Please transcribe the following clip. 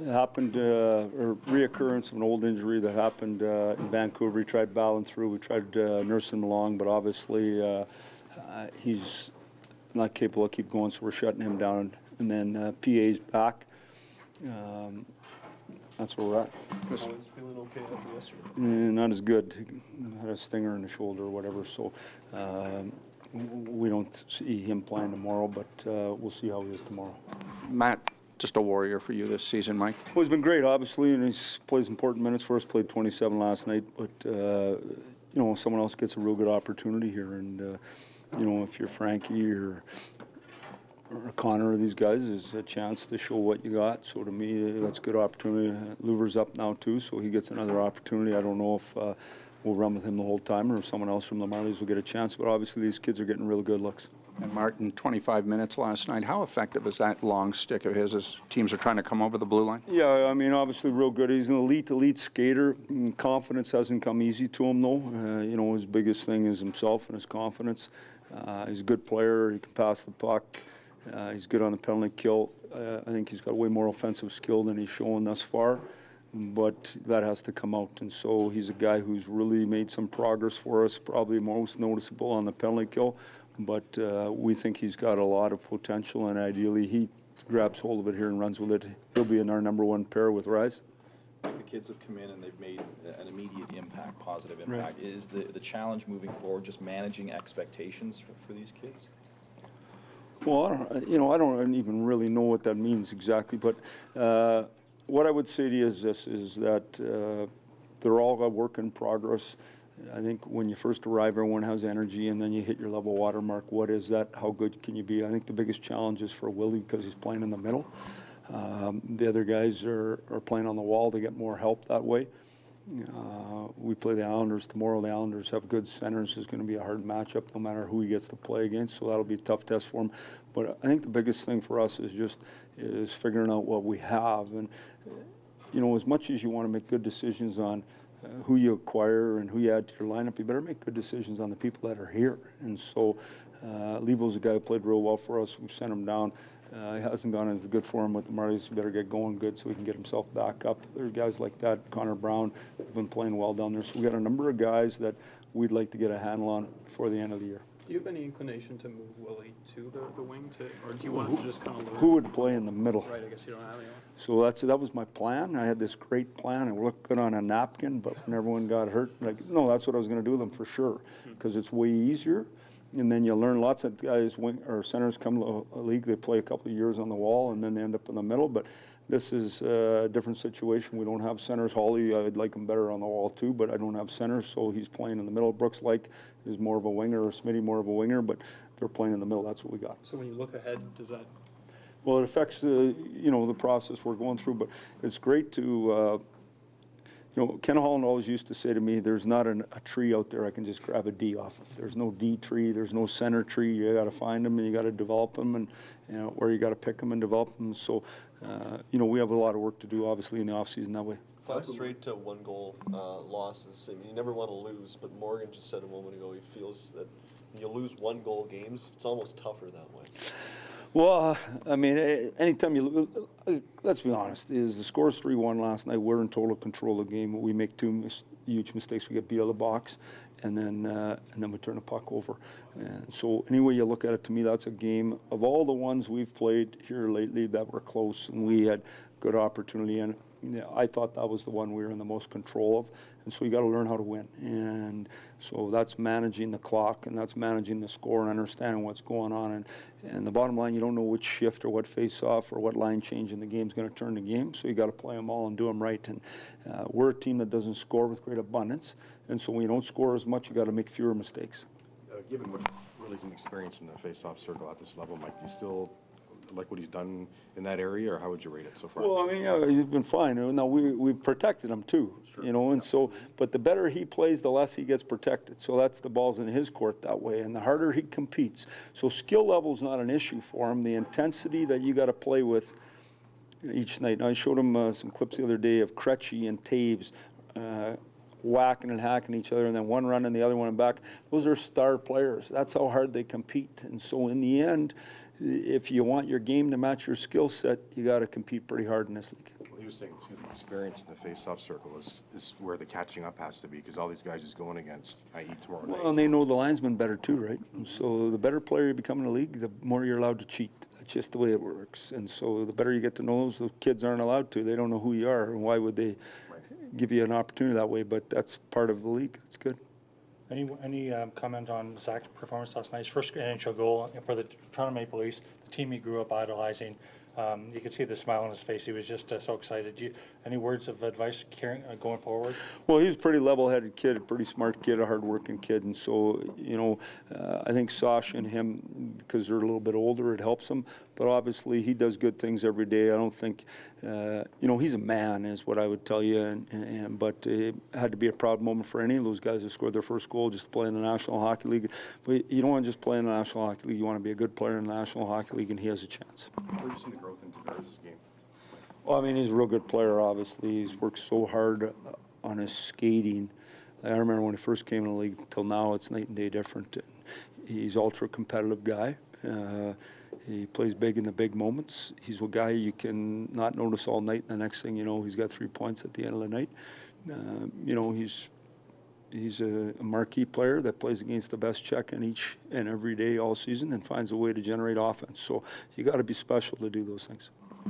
happened, or reoccurrence of an old injury that happened in Vancouver. He tried battling through. We tried nursing him along, but obviously he's not capable of keep going, so we're shutting him down. And then PA's back. That's where we're at. Always feeling okay after yesterday? Not as good. He had a stinger in the shoulder or whatever, so we don't see him playing tomorrow, but we'll see how he is tomorrow. Matt, just a warrior for you this season, Mike? Well, he's been great, obviously, and he's plays important minutes for us. Played 27 last night, but you know, someone else gets a real good opportunity here, and you know, if you're Frankie or Connor or these guys, is a chance to show what you got. So to me, that's a good opportunity. Louver's up now too, so he gets another opportunity. I don't know if we'll run with him the whole time or if someone else from the Marlies will get a chance, but obviously these kids are getting really good looks. And Martin, 25 minutes last night. How effective is that long stick of his as teams are trying to come over the blue line? Yeah, I mean, obviously real good. He's an elite skater. Confidence hasn't come easy to him, though. You know, his biggest thing is himself and his confidence. He's a good player. He can pass the puck. He's good on the penalty kill. I think he's got way more offensive skill than he's shown thus far, but that has to come out. And so he's a guy who's really made some progress for us, probably most noticeable on the penalty kill. But we think he's got a lot of potential, and ideally he grabs hold of it here and runs with it. He'll be in our #1 pair with Rise. The kids have come in and they've made an immediate impact, positive impact. Right. Is the challenge moving forward just managing expectations for these kids? Well, I don't even really know what that means exactly, but what I would say to you is this, is that they're all a work in progress. I think when you first arrive, everyone has energy, and then you hit your level watermark. What is that? How good can you be? I think the biggest challenge is for Willie because he's playing in the middle. The other guys are playing on the wall to get more help that way. We play the Islanders tomorrow. The Islanders have good centers. It's going to be a hard matchup no matter who he gets to play against, so that'll be a tough test for him. But I think the biggest thing for us is figuring out what we have. And, you know, as much as you want to make good decisions on who you acquire and who you add to your lineup, you better make good decisions on the people that are here. And so Levo's a guy who played real well for us. We've sent him down. He hasn't gone as good for him with the Marlies. He better get going good so he can get himself back up. There's guys like that. Connor Brown has been playing well down there. So we got a number of guys that we'd like to get a handle on before the end of the year. Do you have any inclination to move Willie to the wing, or do you want him to just kind of learn? Who would play in the middle? Right, I guess you don't have anyone. So that was my plan. I had this great plan. It looked good on a napkin, but when everyone got hurt, like, no, that's what I was going to do with them for sure, because it's way easier. And then you learn. Lots of guys, centers come to a league, they play a couple of years on the wall, and then they end up in the middle. But this is a different situation. We don't have centers. Hawley, I'd like him better on the wall too, but I don't have centers, so he's playing in the middle. Brooks is more of a winger, or Smitty more of a winger, but they're playing in the middle. That's what we got. So when you look ahead, does that? Well, it affects the process we're going through, but it's great to. Ken Holland always used to say to me, there's not a tree out there I can just grab a D off of. There's no D tree, there's no center tree. You got to find them and you got to develop them, and or you got to pick them and develop them. So, we have a lot of work to do, obviously, in the offseason that way. 5 straight to 1-goal losses. I mean, you never want to lose, but Morgan just said a moment ago he feels that when you lose 1-goal games, it's almost tougher that way. Well, I mean, anytime you let's be honest, is the score's 3-1 last night. We're in total control of the game. We make two huge mistakes. We get beat out of the box, and then we turn the puck over. And so any way you look at it, to me, that's a game of all the ones we've played here lately that were close and we had good opportunity in. I thought that was the one we were in the most control of, and so you got to learn how to win. And so that's managing the clock, and that's managing the score and understanding what's going on. And the bottom line, you don't know which shift or what face-off or what line change in the game is going to turn the game, so you got to play them all and do them right. And we're a team that doesn't score with great abundance, and so when you don't score as much, you got to make fewer mistakes. Given what Willie's experience in the face-off circle at this level, Mike, do you still like what he's done in that area, or how would you rate it so far? Well, I mean, he's been fine. Now we've protected him too, sure. And so, but the better he plays, the less he gets protected. So that's the ball's in his court that way, and the harder he competes. So skill level's not an issue for him. The intensity that you got to play with each night. Now, I showed him some clips the other day of Krejci and Taves whacking and hacking each other, and then one run and the other one back. Those are star players. That's how hard they compete. And so in the end, if you want your game to match your skill set, you got to compete pretty hard in this league. He was saying, too, the experience in the face-off circle is where the catching up has to be, because all these guys he's going against, i.e. tomorrow night. Well, and they know the linesman better too, right? So the better player you become in the league, the more you're allowed to cheat. That's just the way it works. And so the better you get to know those kids aren't allowed to. They don't know who you are, and why would they give you an opportunity that way? But that's part of the league. That's good. Any comment on Zach's performance last night? His first NHL goal for the Toronto Maple Leafs, the team he grew up idolizing. You could see the smile on his face. He was just so excited. Any words of advice going forward? Well, he's a pretty level-headed kid, a pretty smart kid, a hard-working kid, and so, I think Sasha and him, because they're a little bit older, it helps him. But obviously, he does good things every day. I don't think, he's a man, is what I would tell you. But it had to be a proud moment for any of those guys who scored their first goal just to play in the National Hockey League. But you don't want to just play in the National Hockey League. You want to be a good player in the National Hockey League, and he has a chance. Where do you see the growth in Tavares' game? Well, I mean, he's a real good player, obviously. He's worked so hard on his skating. I remember when he first came in the league till now, it's night and day different. He's ultra competitive guy. He plays big in the big moments. He's a guy you can not notice all night, and the next thing you know, he's got 3 points at the end of the night. He's a marquee player that plays against the best check in each and every day all season and finds a way to generate offense. So you got to be special to do those things.